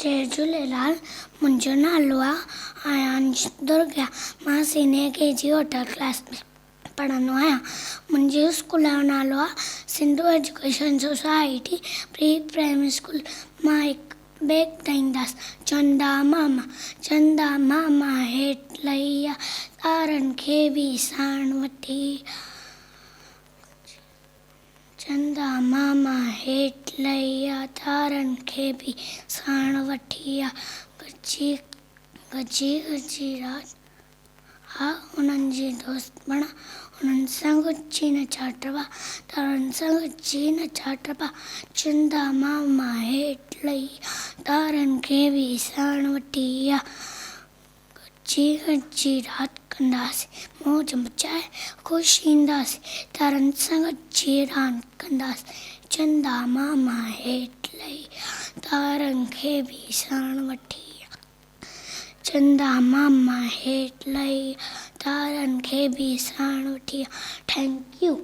जय झूलेलाल। मुंहिंजो नालो आहे आयांश दुर्गिया। मां सीनियर KG होटल क्लास में पढ़ंदो आहियां। मुंहिंजे स्कूल जो नालो आहे Sindhu education society pre primary school. मां हिकु बैग ठाहींदासीं। चंदा मामा हेठि लही आ, तारनि खे बि साण वठी। चंदा मामा हेठि लही आ, तारनि खे बि साण वठी आ। गजी गजी रात हा उन्हनि जी दोस्त बणा, उन्हनि सां गॾिजी नचा टपा, तारनि सां गॾिजी नचा टपा। चंदा मामा हेठि लही आ, तारनि खे बि साण वठी आ। गॾिजी रात कंदासीं, मौज मचाए ख़ुशि ईंदासीं, तारनि सां गॾिजी रांदि कंदासीं। चंदा मामा हेठि लही आ, तारनि खे बि साण वठी आ। चंदा मामा हेठि लही आ, तारनि खे बि साण वठी आ। Thank U.